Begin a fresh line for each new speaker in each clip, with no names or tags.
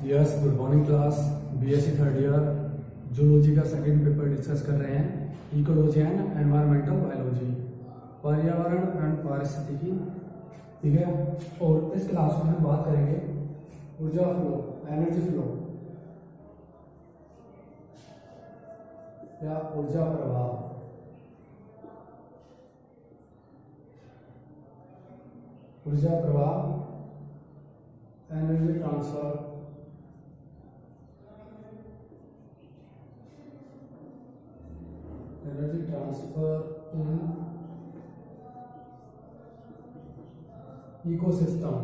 Yes, good morning class. BSc third year zoology का second paper discuss कर रहे हैं, इकोलॉजी एंड एनवायरमेंटल बायोलॉजी, पर्यावरण एंड पारिस्थितिकी। ठीक है, और इस क्लास में हम बात करेंगे ऊर्जा फ्लो, एनर्जी फ्लो या ऊर्जा प्रवाह। ऊर्जा प्रवाह, energy transfer, energy transfer in ecosystem.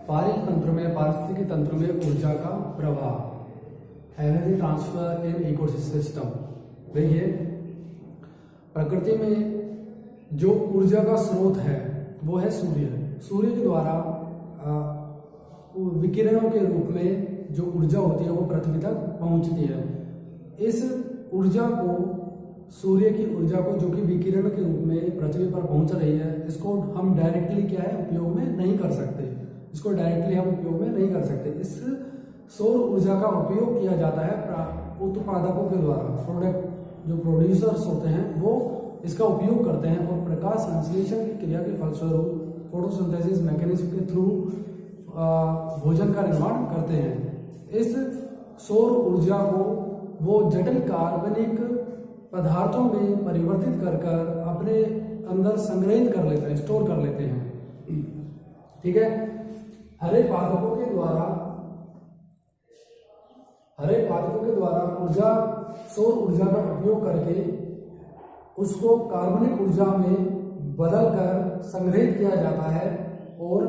पारिस्थितिकी तंत्र में ऊर्जा का प्रवाह, एनर्जी ट्रांसफर इन इकोसिस्टम। देखिए, प्रकृति में जो ऊर्जा का स्रोत है वो है सूर्य। सूर्य के द्वारा विकिरणों के रूप में जो ऊर्जा होती है वो पृथ्वी तक पहुंचती है। इस ऊर्जा को, सूर्य की ऊर्जा को, जो कि विकिरण के रूप में पृथ्वी पर पहुंच रही है, इसको हम डायरेक्टली क्या है उपयोग में नहीं कर सकते। इसको डायरेक्टली हम उपयोग में नहीं कर सकते। इस सौर ऊर्जा का उपयोग किया जाता है उत्पादकों के द्वारा। प्रोडक्ट जो प्रोड्यूसर्स होते हैं वो इसका उपयोग करते हैं और प्रकाश संश्लेषण की क्रिया के फलस्वरूप फोटोसिंथेसिस मैकेनिज्म के थ्रू भोजन का निर्माण करते हैं। इस सौर ऊर्जा को वो जटिल कार्बनिक पदार्थों में परिवर्तित कर अपने अंदर संग्रहित कर लेते हैं, स्टोर कर लेते हैं। ठीक है, हरे पादपों के द्वारा सौर ऊर्जा का उपयोग करके उसको कार्बनिक ऊर्जा में बदलकर संग्रहित किया जाता है और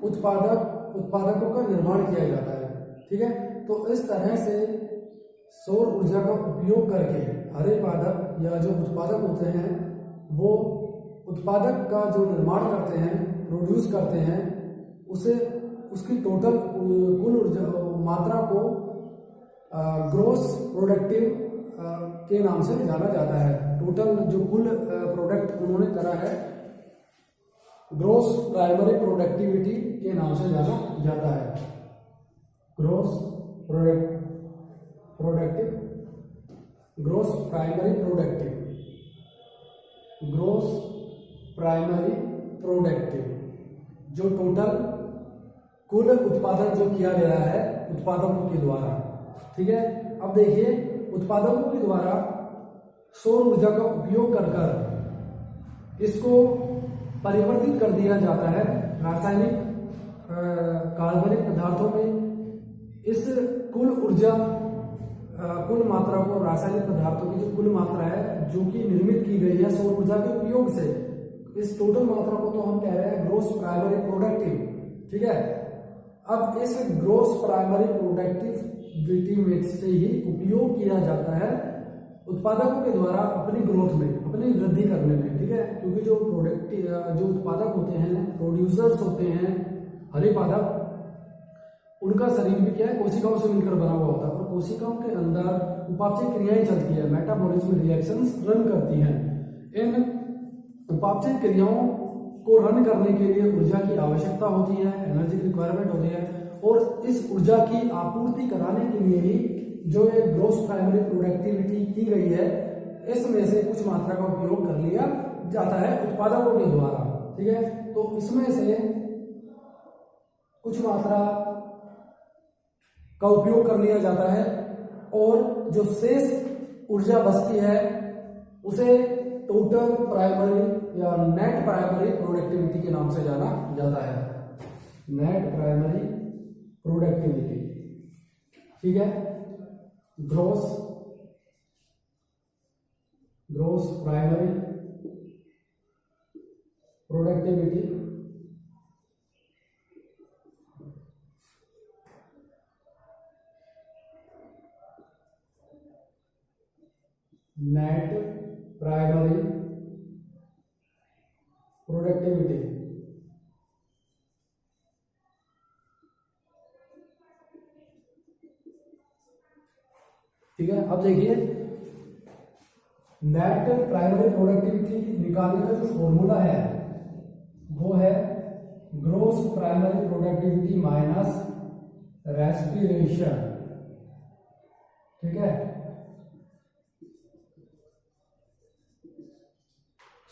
उत्पादकों का निर्माण किया जाता है। ठीक है, तो इस तरह से सौर ऊर्जा का उपयोग करके हरे पादप या जो उत्पादक होते हैं वो उत्पादक का जो निर्माण करते हैं, प्रोड्यूस करते हैं, उसे उसकी टोटल कुल ऊर्जा मात्रा को ग्रॉस प्रोडक्टिव के नाम से जाना जाता है। टोटल जो कुल प्रोडक्ट उन्होंने करा है ग्रॉस प्राइमरी प्रोडक्टिविटी के नाम से जाना जाता है। ग्रॉस प्राइमरी प्रोडक्टिव जो टोटल कुल उत्पादन जो किया गया है उत्पादकों के द्वारा। ठीक है, अब देखिए, उत्पादकों के द्वारा सौर ऊर्जा का उपयोग कर इसको परिवर्तित कर दिया जाता है रासायनिक कार्बनिक पदार्थों में। इस कुल मात्रा को, रासायनिक पदार्थों की जो कुल मात्रा है जो कि निर्मित की गई है सौर ऊर्जा के उपयोग से, इस टोटल मात्रा को तो हम कह रहे हैं ग्रॉस प्राइमरी प्रोडक्टिव। ठीक है, अब इस ग्रॉस प्राइमरी प्रोडक्टिविटी में से ही उपयोग किया जाता है उत्पादकों के द्वारा अपनी ग्रोथ में, अपनी वृद्धि करने में। ठीक है, क्योंकि जो उत्पादक होते हैं, प्रोड्यूसर्स होते हैं, हरे पादप, उनका शरीर भी क्या है, कोशिकाओं से मिलकर बना हुआ होता है और कोशिकाओं के अंदर उपापचय क्रियाएं चलती है, मेटाबॉलिज्म रिएक्शंस रन करती हैं। इन उपापचय क्रियाओं को रन करने के लिए ऊर्जा की आवश्यकता होती है, एनर्जी की रिक्वायरमेंट होती है, और इस ऊर्जा की आपूर्ति कराने के लिए ही जो ये ग्रॉस प्राइमरी प्रोडक्टिविटी की गई है, इसमें से कुछ मात्रा का उपयोग कर लिया जाता है उत्पादकों के द्वारा। ठीक है, तो इसमें से कुछ मात्रा का उपयोग कर लिया जाता है और जो शेष ऊर्जा बचती है उसे टोटल प्राइमरी या नेट प्राइमरी प्रोडक्टिविटी के नाम से जाना जाता है। Net primary productivity. ठीक है, gross primary productivity net primary productivity. ठीक है, अब देखिए, नेट प्राइमरी प्रोडक्टिविटी निकालने का जो फॉर्मूला है वो है gross primary productivity minus respiration, ठीक है।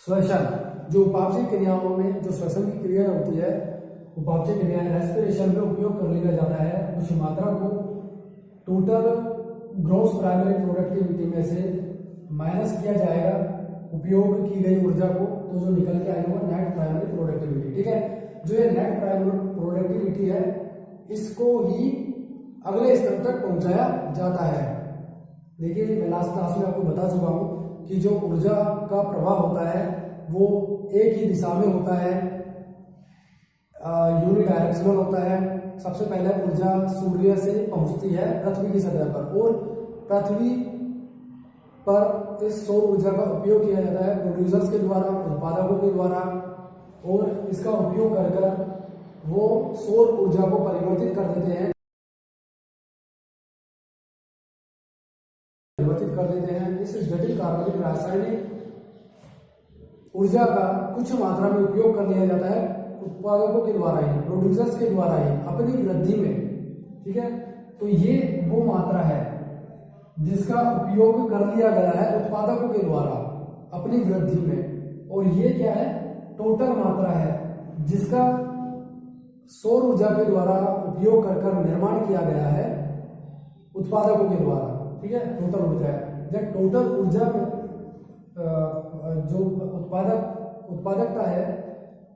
श्वसन, जो उपापचय क्रियाओं में जो श्वसन की क्रिया होती है, उपापचय क्रियाएं रेस्पिरेशन में उपयोग कर लिया जाता है कुछ मात्रा को टोटल ग्रोस प्राइमरी प्रोडक्टिविटी में से माइनस किया जाएगा उपयोग की गई ऊर्जा को, तो जो निकल के आएगा वो नेट प्राइमरी प्रोडक्टिविटी, ठीक है। जो ये नेट प्राइमरी प्रोडक्टिविटी है इसको ही अगले स्तर तक पहुंचाया जाता है। देखिए मैं लास्ट क्लास में आपको बता चुका हूं कि जो ऊर्जा का प्रवाह होता है वो एक ही दिशा में होता है, यूनिडायरेक्शनल होता है। सबसे पहले ऊर्जा सूर्य से पहुंचती है पृथ्वी की सतह पर, और पृथ्वी पर इस सौर ऊर्जा का उपयोग किया जाता है प्रोड्यूसर्स के द्वारा, उत्पादकों के द्वारा, और इसका उपयोग कर कर वो सौर ऊर्जा को परिवर्तित कर देते हैं, इस जटिल कार्बनिक रासायनिक ऊर्जा का कुछ मात्रा में उपयोग कर लिया जाता है उत्पादकों के द्वारा ही, प्रोड्यूसर्स के द्वारा ही अपनी वृद्धि में, ठीक है। तो ये वो मात्रा है जिसका उपयोग कर लिया गया है उत्पादकों के द्वारा अपनी वृद्धि में, और ये क्या है, टोटल मात्रा है जिसका सौर ऊर्जा के द्वारा उपयोग कर कर निर्माण किया गया है उत्पादकों के द्वारा, ठीक है। टोटल ऊर्जा है। जब टोटल ऊर्जा में जो उत्पादकता है,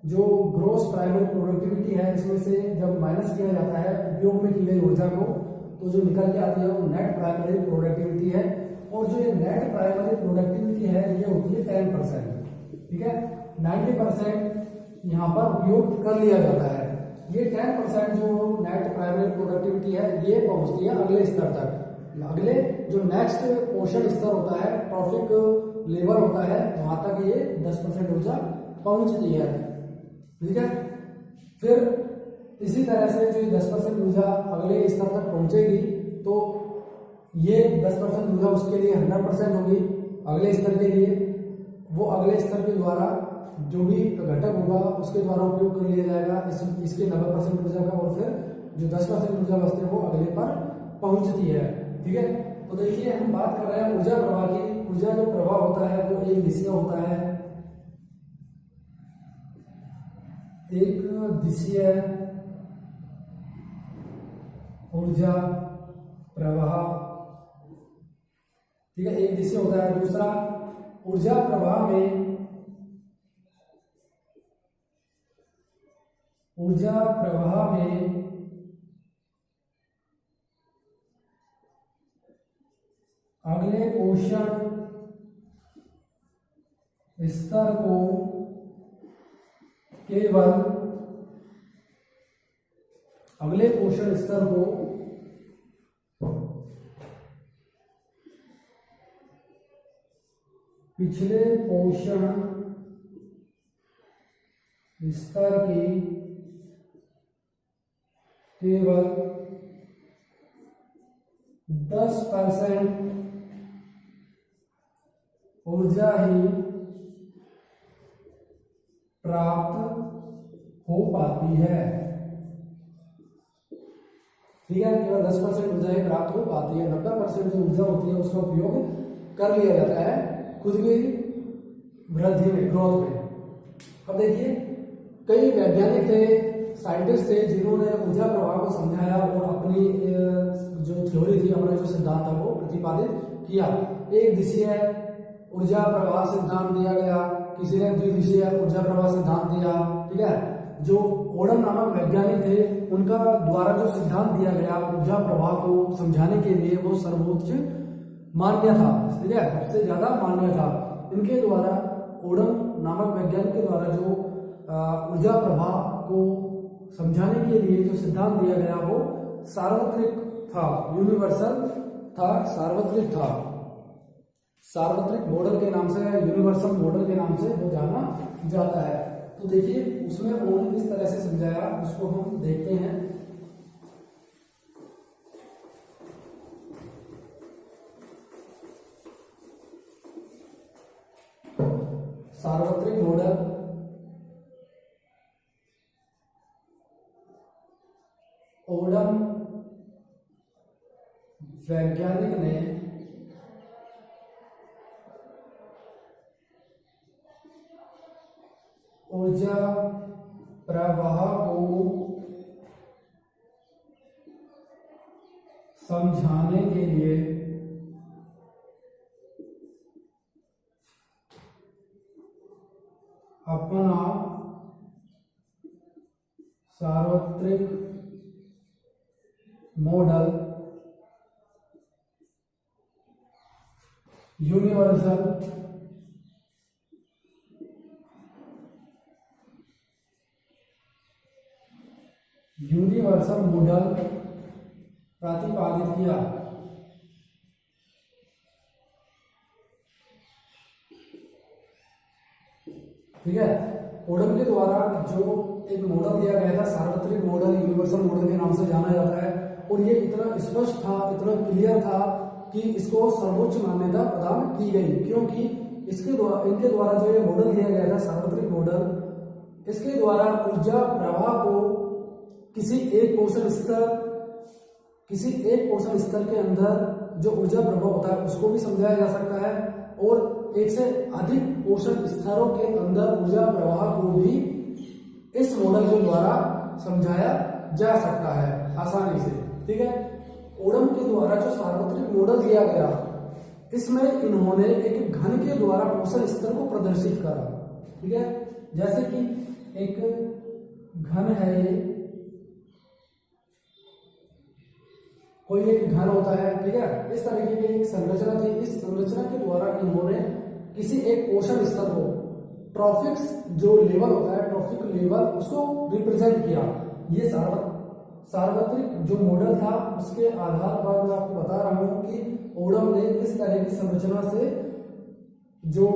जो ग्रोस प्राइमरी प्रोडक्टिविटी है, इसमें से जब माइनस किया जाता है उपयोग में की गई ऊर्जा को, तो जो निकल के आती है वो नेट प्राइमरी प्रोडक्टिविटी है। और जो ये नेट प्राइमरी प्रोडक्टिविटी है ये होती है 10%, ठीक है। 90% यहाँ पर उपयोग कर लिया जाता है। ये 10% जो नेट प्राइमरी प्रोडक्टिविटी है ये पहुंचती है अगले स्तर तक। अगले जो नेक्स्ट पोषण स्तर होता है, ट्रॉफिक लेवल होता है, वहां तक ये 10% ऊर्जा पहुंचती है, ठीक है। फिर इसी तरह से जो 10% ऊर्जा अगले स्तर तक पहुंचेगी तो ये 10% ऊर्जा उसके लिए 100% होगी अगले स्तर के लिए। वो अगले स्तर के द्वारा जो भी घटक होगा उसके द्वारा उपयोग कर लिया जाएगा इसके 90% ऊर्जा का, और फिर जो 10% ऊर्जा बचती है वो अगले पर पहुंचती है, ठीक है। तो देखिए हम बात कर रहे हैं ऊर्जा प्रवाह की। ऊर्जा जो प्रवाह होता है वो एक दिशीय होता है, एक दिशीय ऊर्जा प्रवाह, ठीक है, एक दिशीय होता है। दूसरा, ऊर्जा प्रवाह में अगले पोषण स्तर को केवल अगले पोषण स्तर को पिछले पोषण स्तर की केवल 10% ऊर्जा ही प्राप्त हो पाती है, ठीक है। केवल 10% ऊर्जा ही प्राप्त हो पाती है। 90% जो ऊर्जा होती है उसका उपयोग कर लिया जाता है खुद की वृद्धि में, ग्रोथ में। अब देखिए कई वैज्ञानिक थे, साइंटिस्ट थे जिन्होंने ऊर्जा प्रवाह को समझाया और अपनी जो थ्योरी थी, अपना जो सिद्धांत था वो प्रतिपादित किया। एक दिशीय ऊर्जा प्रवाह सिद्धांत दिया गया, किसी ने द्विदिशीय ऊर्जा प्रवाह सिद्धांत दिया, ठीक है। जो ओडम नामक वैज्ञानिक थे उनका द्वारा जो सिद्धांत दिया गया ऊर्जा प्रवाह को समझाने के लिए वो सर्वोच्च मान्य था, ठीक है, सबसे ज्यादा मान्य था। इनके द्वारा, ओडम नामक वैज्ञानिक के द्वारा जो ऊर्जा प्रवाह को समझाने के लिए जो सिद्धांत दिया गया वो सार्वत्रिक था, यूनिवर्सल था, सार्वत्रिक था। सार्वत्रिक मॉडल के नाम से, यूनिवर्सल मॉडल के नाम से वो जाना जाता है। तो देखिए उसमें उन्होंने किस तरह से समझाया उसको हम देखते हैं। सार्वत्रिक मॉडल वैज्ञानिक ने ऊर्जा प्रवाह को समझाने के लिए अपना सार्वत्रिक मॉडल यूनिवर्सल मॉडल प्रतिपादित किया। ठीक है, ओडम के द्वारा जो एक मॉडल दिया गया था, सार्वत्रिक मॉडल, यूनिवर्सल मॉडल के नाम से जाना जाता है, और ये इतना स्पष्ट था, इतना क्लियर था कि इसको सर्वोच्च मान्यता प्रदान की गई, क्योंकि इनके द्वारा जो ये मॉडल दिया गया था, सार्वत्रिक मॉडल, इसके द्वारा ऊर्जा प्रवाह को किसी एक पोषण स्तर के अंदर जो ऊर्जा प्रवाह होता है उसको भी समझाया जा सकता है, और एक से अधिक पोषण स्तरों के अंदर ऊर्जा प्रवाह को भी इस मॉडल के द्वारा समझाया जा सकता है आसानी से। ठीक है, ओडम के द्वारा जो सार्वत्रिक मॉडल दिया गया, इसमें इन्होंने एक घन के द्वारा पोषण स्तर को प्रदर्शित करा। ठीक है, जैसे कि एक घन है, ये कोई एक घन होता है। ठीक है, इस तरीके की एक संरचना थी। इस संरचना के द्वारा इन्होंने किसी एक पोषण स्तर को, ट्रॉफिक्स जो लेवल होता है, ट्रॉफिक लेवल, उसको रिप्रेजेंट किया। ये सार्वत्रिक जो मॉडल था, उसके आधार पर मैं आपको बता रहा हूं कि ओडम ने इस तरह की संरचना से जो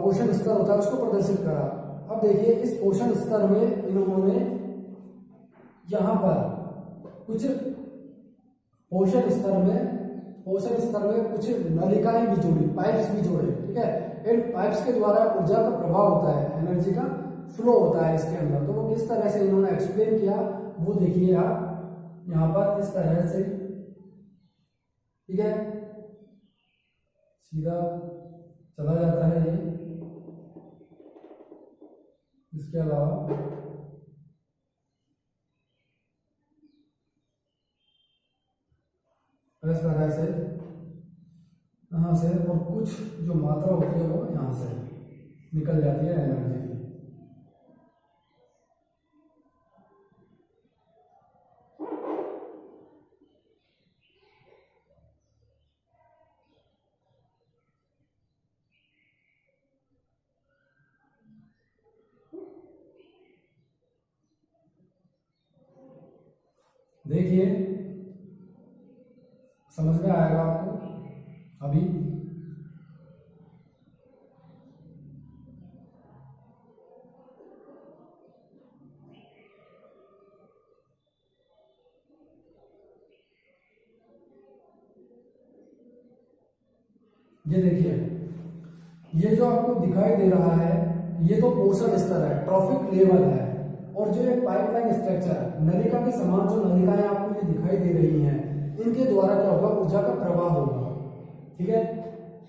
पोषण स्तर होता है उसको प्रदर्शित करा। अब देखिए, इस पोषण स्तर में इन्होंने यहां पर कुछ पोषण स्तर में कुछ नलिकाएं भी जोड़ी, पाइप्स भी जोड़े। ठीक है, इन पाइप्स के द्वारा ऊर्जा का प्रवाह होता है, एनर्जी का फ्लो होता है इसके अंदर। तो वो किस तरह से इन्होंने एक्सप्लेन किया, वो देखिए आप यहां पर इस तरह से। ठीक है, सीधा चला जाता है ये। इसके अलावा इस तरह से यहाँ से, और कुछ जो मात्रा होती है वो यहाँ से निकल जाती है एनर्जी की। देखिए, समझ में आएगा आपको अभी। ये देखिए, ये जो आपको दिखाई दे रहा है, ये तो पोषण स्तर है, ट्रॉफिक लेवल है। और जो ये पाइपलाइन स्ट्रक्चर है, नलिका के समान जो नलिकाएं आपको ये दिखाई दे रही हैं, इनके द्वारा क्या होगा, ऊर्जा का प्रवाह होगा। ठीक है,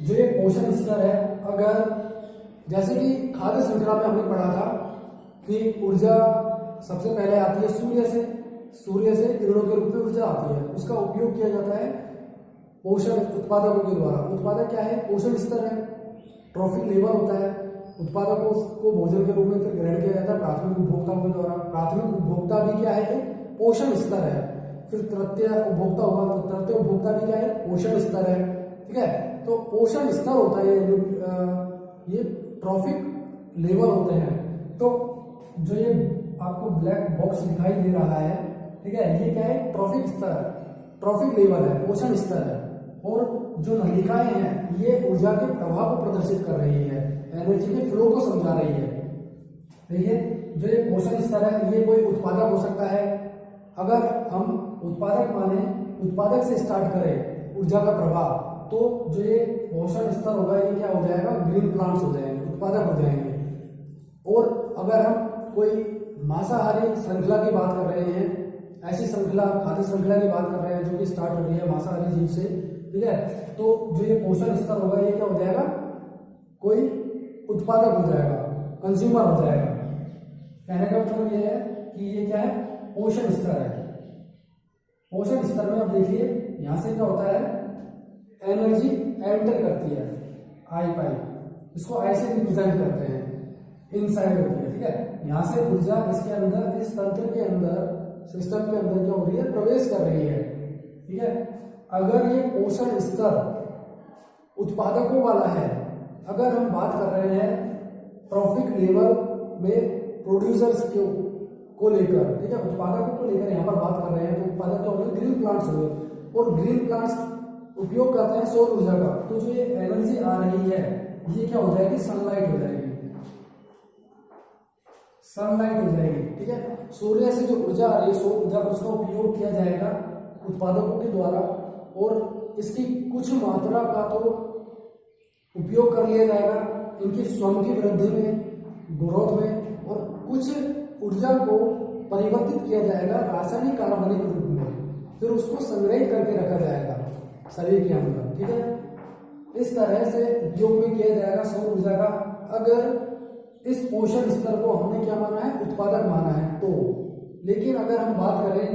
जो ये पोषण स्तर है, अगर जैसे कि खाद्य श्रृंखला में हमने पढ़ा था कि ऊर्जा सबसे पहले आती है सूर्य से किरणों के रूप में ऊर्जा आती है, उसका उपयोग किया जाता है पोषण उत्पादकों के द्वारा। उत्पादक क्या है, पोषण स्तर है, ट्रॉफिक लेवल होता है। उत्पादकों को भोजन के रूप में फिर ग्रहण किया जाता है प्राथमिक उपभोक्ताओं के द्वारा। प्राथमिक उपभोक्ता भी क्या है, एक पोषण स्तर है। फिर तृतीय उपभोक्ता होगा, तो तृतीय उपभोक्ता भी क्या है, पोषण स्तर है। ठीक है, तो पोषण स्तर होता है, ये ट्रॉफिक लेवल होते हैं। तो जो ये आपको ब्लैक बॉक्स दिखाई दे रहा है, ठीक है, ये क्या है, ट्रॉफिक स्तर, ट्रॉफिक लेवल है, पोषण स्तर है। और जो नलिकाएं हैं, ये ऊर्जा के प्रवाह को प्रदर्शित कर रही है, एनर्जी के फ्लो को समझा रही है। देखिए, जो ये पोषण स्तर है, ये कोई उत्पादक हो सकता है। अगर हम उत्पादक माने, उत्पादक से स्टार्ट करें ऊर्जा का प्रवाह, तो जो ये पोषण स्तर होगा, ये क्या हो जाएगा, ग्रीन प्लांट्स हो जाएंगे, उत्पादक हो जाएंगे। और अगर हम कोई मांसाहारी श्रृंखला की बात कर रहे हैं, ऐसी श्रृंखला, खाद्य श्रृंखला की बात कर रहे हैं जो कि स्टार्ट हो रही है मांसाहारी जीव से, ठीक है। तो जो ये पोषण स्तर होगा ये क्या हो जाएगा, कोई उत्पादक हो जाएगा, कंज्यूमर हो जाएगा। कहने का मतलब ये है कि ये क्या है, पोषण स्तर है। पोषण स्तर में अब देखिए यहां से क्या होता है, एनर्जी एंटर करती है आई पाइप, इसको ऐसे रिप्रेजेंट करते हैं, इनसाइड होती है, ठीक है। यहां से ऊर्जा इसके अंदर, इस तंत्र के अंदर, सिस्टम के अंदर क्या हो रही है, प्रवेश कर रही है, ठीक है। अगर ये पोषण स्तर उत्पादकों वाला है, अगर हम बात कर रहे हैं प्रॉफिट लेवल में प्रोड्यूसर्स को लेकर, ठीक है, उत्पादकों को लेकर यहाँ पर बात कर रहे हैं, तो उत्पादक क्या होंगे, ग्रीन प्लांट्स होंगे, और ग्रीन प्लांट्स उपयोग करते हैं सौर ऊर्जा का। तो जो ये एनर्जी आ रही है ये क्या हो जाएगी, सनलाइट हो जाएगी, सनलाइट हो जाएगी, ठीक है। सूर्य से जो ऊर्जा आ रही है, सौर ऊर्जा, उसका उपयोग किया जाएगा उत्पादकों के द्वारा, और इसकी कुछ मात्रा का तो उपयोग कर लिया जाएगा इनकी स्वयं की वृद्धि में, ग्रोथ में, और कुछ ऊर्जा को परिवर्तित किया जाएगा रासायनिक कार्बनिक रूप में, फिर उसको संग्रहित करके रखा जाएगा शरीर के अंदर, ठीक है। इस तरह से उपयोग में किया जाएगा सौर ऊर्जा का। अगर इस पोषण स्तर को हमने क्या माना है, उत्पादक माना है तो। लेकिन अगर हम बात करें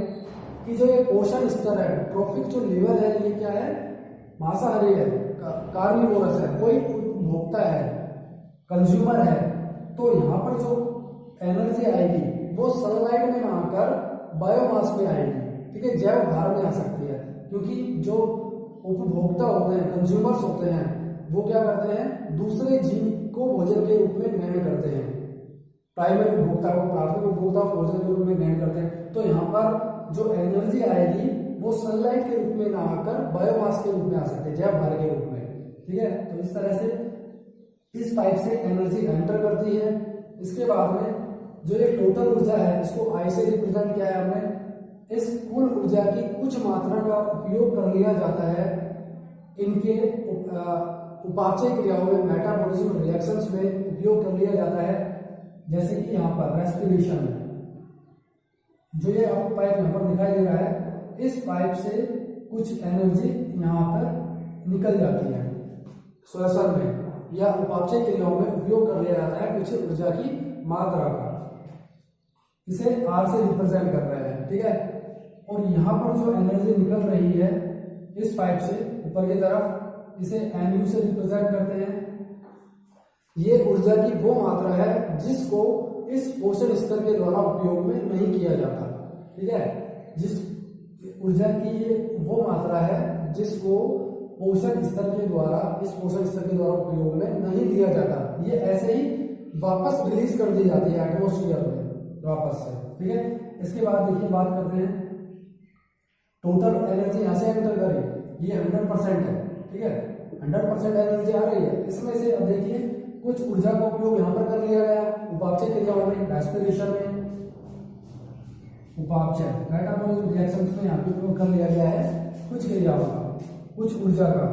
कि जो ये पोषण स्तर है, ट्रॉफिक जो लेवल है, ये क्या है, मांसाहारी है, कार्निवोरस है, कोई उपभोक्ता है, कंज्यूमर है, तो यहाँ पर जो एनर्जी आएगी वो सनलाइट में ना आकर बायोमास में आएगी, ठीक है, जैव भार में आ सकती है। क्योंकि जो उपभोक्ता होते हैं, कंज्यूमर्स होते हैं, वो क्या करते हैं, दूसरे जीव को भोजन के रूप में ग्रहण करते हैं, प्राइमरी उपभोक्ता को, प्राथमिक उपभोक्ता को भोजन के रूप में ग्रहण करते हैं। तो यहाँ पर जो एनर्जी आएगी वो सनलाइट के रूप में ना आकर बायोमास के रूप में आ सकते हैं, जैव भार के रूप में, ठीक है। तो इस तरह से इस पाइप से एनर्जी एंटर करती है। इसके बाद में जो ये टोटल ऊर्जा है, इसको आई से रिप्रेजेंट किया है हमने। इस कुल ऊर्जा की कुछ मात्रा का उपयोग कर लिया जाता है इनके उपापचय क्रियाओं में, मेटाबॉलिज्म रिएक्शंस में उपयोग कर लिया जाता है। जैसे कि यहाँ पर रेस्पिरेशन में जो ये आपको पाइप यहाँ पर दिखाई दे रहा है, इस पाइप से कुछ एनर्जी यहाँ पर निकल जाती है श्वसन में या उपापचय क्रियाओं में उपयोग कर लिया जाता है कुछ ऊर्जा की मात्रा का। इसे आर से रिप्रेजेंट कर रहे हैं, ठीक है। और यहाँ पर जो एनर्जी निकल रही है इस पाइप से ऊपर की तरफ, इसे एनयू से रिप्रेजेंट करते हैं। ये ऊर्जा की वो मात्रा है जिसको इस पोषण स्तर के द्वारा उपयोग में नहीं किया जाता, ठीक है। जिस ऊर्जा की ये वो मात्रा है जिसको पोषण स्तर के द्वारा, इस पोषण स्तर के द्वारा उपयोग में नहीं लिया जाता, ये ऐसे ही वापस रिलीज कर दी जाती है एटमोस्फियर में वापस से, ठीक है। इसके बाद देखिए बात करते हैं टोटल एनर्जी यहाँ से एंटर करें, ये 100% है, ठीक है, 100% एनर्जी आ रही है। इसमें से अब देखिए कुछ ऊर्जा का उपयोग यहाँ पर कर लिया गया उपापचय क्रियाओं में, रेस्पिरेशन में, उपापचय मेटाबॉलिज्म रिएक्शंस में यहाँ पे उपयोग कर लिया गया है कुछ क्रियाओं का, कुछ ऊर्जा का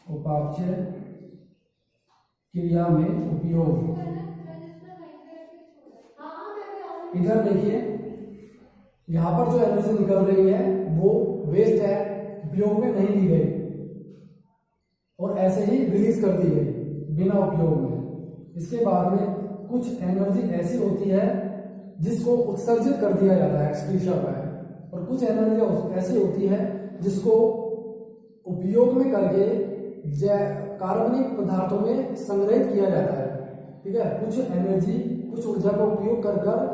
उपापचय क्रिया में उपयोग। इधर देखिए यहाँ पर जो एनर्जी निकल रही है वो वेस्ट है, उपयोग में नहीं ली गई और ऐसे ही रिलीज कर दी गई बिना उपयोग में। इसके बाद में कुछ एनर्जी ऐसी होती है जिसको उत्सर्जित कर दिया जाता है एक्सक्रीशन में, और कुछ एनर्जी ऐसी होती है जिसको उपयोग में करके कार्बनिक पदार्थों में संग्रहित किया जाता है, ठीक है। कुछ एनर्जी, कुछ ऊर्जा का उपयोग कर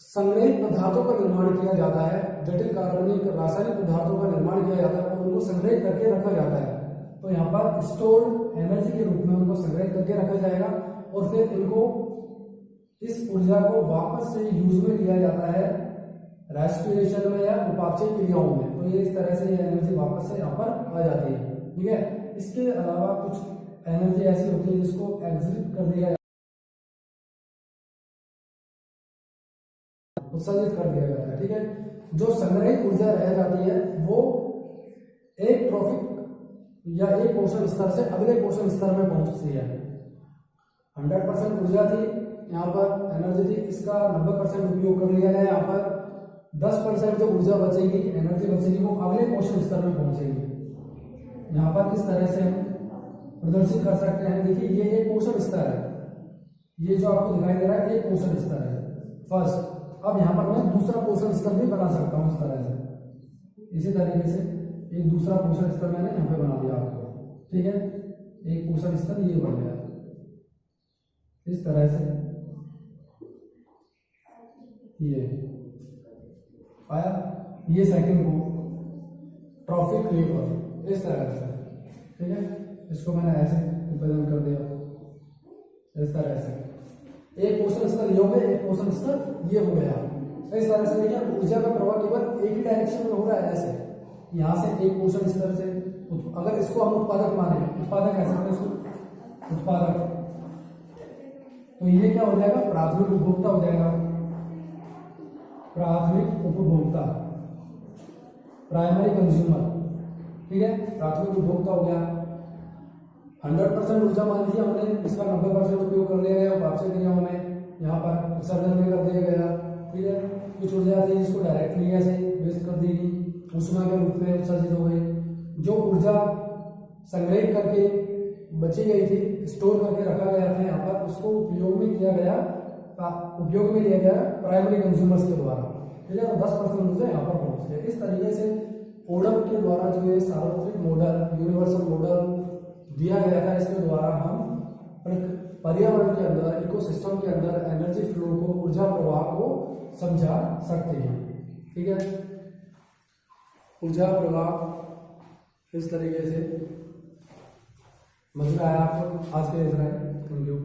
संग्रहित पदार्थों का निर्माण किया जाता है, जटिल कार्बनिक रासायनिक पदार्थों का निर्माण किया जाता है और उनको संग्रहित करके रखा जाता है। तो यहाँ पर स्टोर्ड एनर्जी के रूप में उनको संग्रहित करके रखा जाएगा और फिर इनको, इस ऊर्जा को वापस से यूज में लिया जाता है रेस्पिरेशन में या उपापचय क्रियाओं में। तो ये इस तरह से ये एनर्जी वापस से यहाँ पर आ जाती है, ठीक है। इसके अलावा कुछ एनर्जी ऐसी होती है जिसको एग्जिट कर दिया, उत्सर्जित कर दिया जाता है, ठीक है। जो संग्रहित ऊर्जा रह जाती है वो एक ट्रॉफिक या एक पोषण स्तर से अगले पोषण स्तर में पहुंचती है। 100% ऊर्जा थी यहाँ पर, एनर्जी थी, इसका 90% उपयोग कर लिया गया यहाँ पर, 10% जो ऊर्जा बचेगी, एनर्जी बचेगी, वो अगले पोषण स्तर में पहुंचेगी। यहाँ पर इस तरह से हम प्रदर्शित कर सकते हैं। देखिए ये एक पोषण स्तर है, ये जो आपको दिखाई दे रहा है एक पोषण स्तर है फर्स्ट। अब यहाँ पर मैं दूसरा पोषण स्तर भी बना सकता हूँ इस तरह से। इसी तरीके से एक दूसरा पोषण स्तर मैंने यहाँ पे बना दिया आपको, ठीक है। एक पोषण स्तर ये बन गया इस तरह से, ये आया। ये सेकंड को ट्रॉफिक लेवल इस तरह से, ठीक है। इसको मैंने ऐसे रिप्रेजेंट कर दिया इस तरह से। एक पोषण स्तर ये हो गया, एक पोषण स्तर ये हो गया। इस तरह से देखिए ऊर्जा का प्रवाह केवल एक ही डायरेक्शन में हो रहा है ऐसे, यहाँ से एक पोषण स्तर से। अगर इसको हम उत्पादक माने, उत्पादक कह सकते हैं इसको, उत्पादक, तो ये क्या हो जाएगा, प्राथमिक उपभोक्ता हो जाएगा। प्राथमिक उपभोक्ता, प्राइमरी कंज्यूमर, ठीक है। प्राथमिक उपभोक्ता हो गया। 100% ऊर्जा मान लिया हमने, इसका 90% उपयोग कर लिया गया वापसी क्रियाओं में, यहाँ पर विसर्जन में कर दिया गया, ठीक है। कुछ ऊर्जा थी जिसको डायरेक्टली ऐसे वेस्ट कर दी गई, ऊष्मा के रूप में उत्सर्जित हो गई। जो ऊर्जा संग्रहित करके बची गई थी, स्टोर करके रखा गया था यहाँ पर, उसको उपयोग में लिया गया प्राइमरी कंज्यूमर्स के द्वारा, ठीक है। तो 10% ऊर्जा यहाँ पर पहुंच गया। इस तरीके से ओडम के द्वारा जो ये सार्वत्रिक मॉडल, यूनिवर्सल मॉडल दिया गया था, इसके द्वारा हम पर्यावरण के अंदर, इकोसिस्टम के अंदर एनर्जी फ्लो को, ऊर्जा प्रवाह को समझा सकते हैं, ठीक है। ऊर्जा प्रवाह इस तरीके से समझ में आया आपको। आज के लिए इतना ही, थैंक यू।